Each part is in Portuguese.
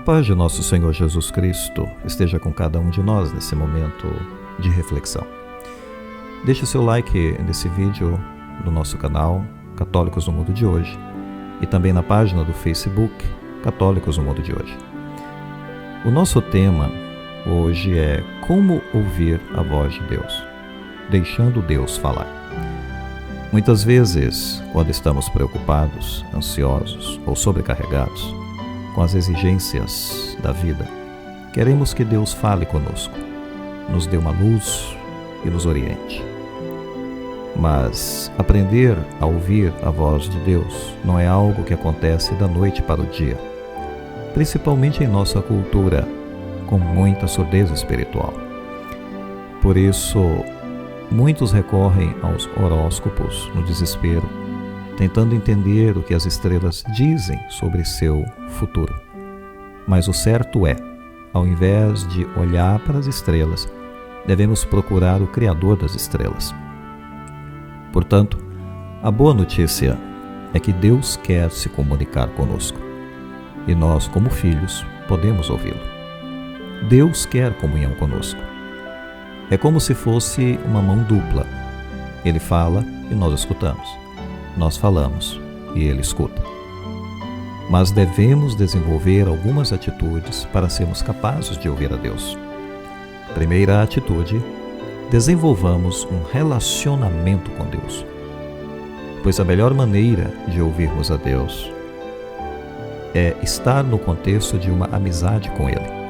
paz de nosso Senhor Jesus Cristo esteja com cada um de nós nesse momento de reflexão. Deixe seu like nesse vídeo no nosso canal Católicos no Mundo de Hoje e também na página do Facebook Católicos no Mundo de Hoje. O nosso tema hoje é como ouvir a voz de Deus, deixando Deus falar. Muitas vezes, quando estamos preocupados, ansiosos ou sobrecarregados com as exigências da vida, queremos que Deus fale conosco, nos dê uma luz e nos oriente. Mas aprender a ouvir a voz de Deus não é algo que acontece da noite para o dia, principalmente em nossa cultura, com muita surdez espiritual. Por isso, muitos recorrem aos horóscopos no desespero, tentando entender o que as estrelas dizem sobre seu futuro. Mas o certo é, ao invés de olhar para as estrelas, devemos procurar o Criador das estrelas. Portanto, a boa notícia é que Deus quer se comunicar conosco, e nós, como filhos, podemos ouvi-lo. Deus quer comunhão conosco. É como se fosse uma mão dupla. Ele fala e nós escutamos. Nós falamos e Ele escuta. Mas devemos desenvolver algumas atitudes para sermos capazes de ouvir a Deus. Primeira atitude: desenvolvamos um relacionamento com Deus. Pois a melhor maneira de ouvirmos a Deus é estar no contexto de uma amizade com Ele.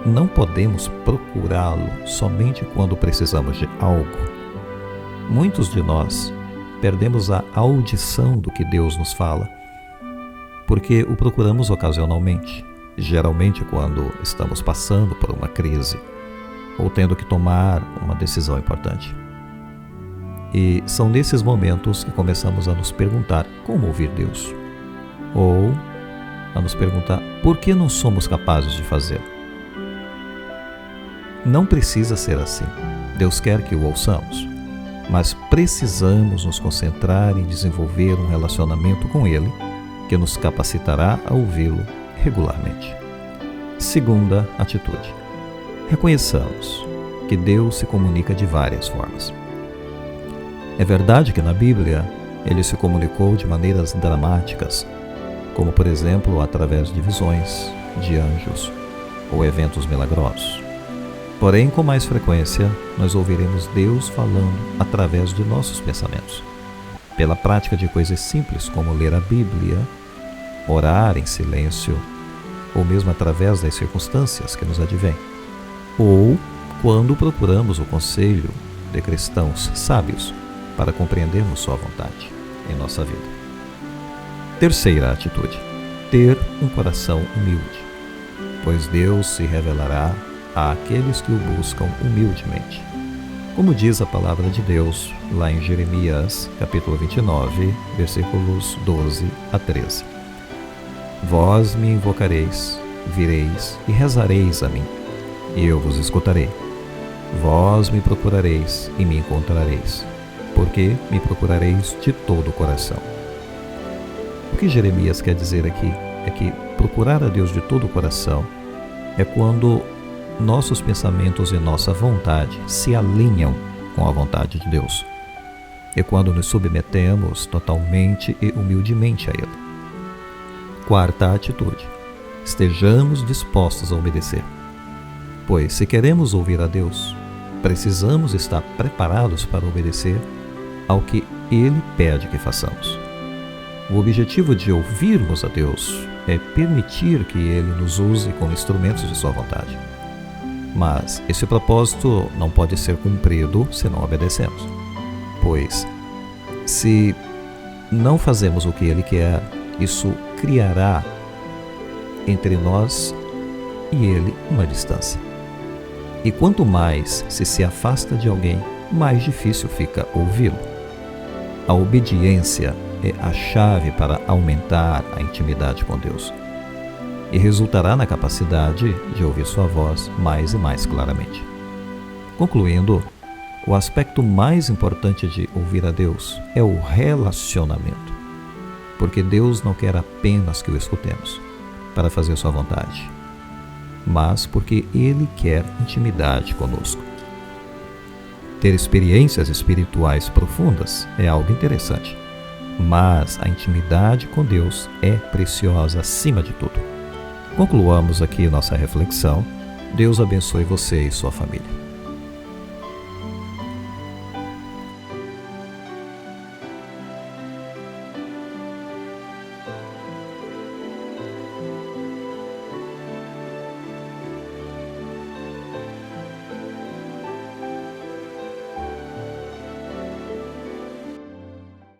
Não podemos procurá-lo somente quando precisamos de algo. Muitos de nós perdemos a audição do que Deus nos fala, porque o procuramos ocasionalmente, geralmente quando estamos passando por uma crise ou tendo que tomar uma decisão importante. E são nesses momentos que começamos a nos perguntar como ouvir Deus, ou a nos perguntar por que não somos capazes de fazer. Não precisa ser assim. Deus quer que o ouçamos, mas precisamos nos concentrar em desenvolver um relacionamento com Ele que nos capacitará a ouvi-lo regularmente. Segunda atitude: reconheçamos que Deus se comunica de várias formas. É verdade que na Bíblia Ele se comunicou de maneiras dramáticas, como por exemplo através de visões, de anjos ou eventos milagrosos. Porém, com mais frequência, nós ouviremos Deus falando através de nossos pensamentos, pela prática de coisas simples como ler a Bíblia, orar em silêncio, ou mesmo através das circunstâncias que nos advêm, ou quando procuramos o conselho de cristãos sábios para compreendermos sua vontade em nossa vida. Terceira atitude: ter um coração humilde, pois Deus se revelará àqueles que o buscam humildemente. Como diz a palavra de Deus lá em Jeremias, capítulo 29, versículos 12 a 13. Vós me invocareis, vireis e rezareis a mim, e eu vos escutarei. Vós me procurareis e me encontrareis, porque me procurareis de todo o coração. O que Jeremias quer dizer aqui é que procurar a Deus de todo o coração é quando nossos pensamentos e nossa vontade se alinham com a vontade de Deus. É quando nos submetemos totalmente e humildemente a Ele. Quarta atitude: estejamos dispostos a obedecer. Pois se queremos ouvir a Deus, precisamos estar preparados para obedecer ao que Ele pede que façamos. O objetivo de ouvirmos a Deus é permitir que Ele nos use como instrumentos de sua vontade. Mas esse propósito não pode ser cumprido se não obedecemos. Pois, se não fazemos o que Ele quer, isso criará entre nós e Ele uma distância. E quanto mais se afasta de alguém, mais difícil fica ouvi-lo. A obediência é a chave para aumentar a intimidade com Deus e resultará na capacidade de ouvir sua voz mais e mais claramente. Concluindo, o aspecto mais importante de ouvir a Deus é o relacionamento, porque Deus não quer apenas que o escutemos, para fazer sua vontade, mas porque Ele quer intimidade conosco. Ter experiências espirituais profundas é algo interessante, mas a intimidade com Deus é preciosa acima de tudo. Concluamos aqui nossa reflexão. Deus abençoe você e sua família.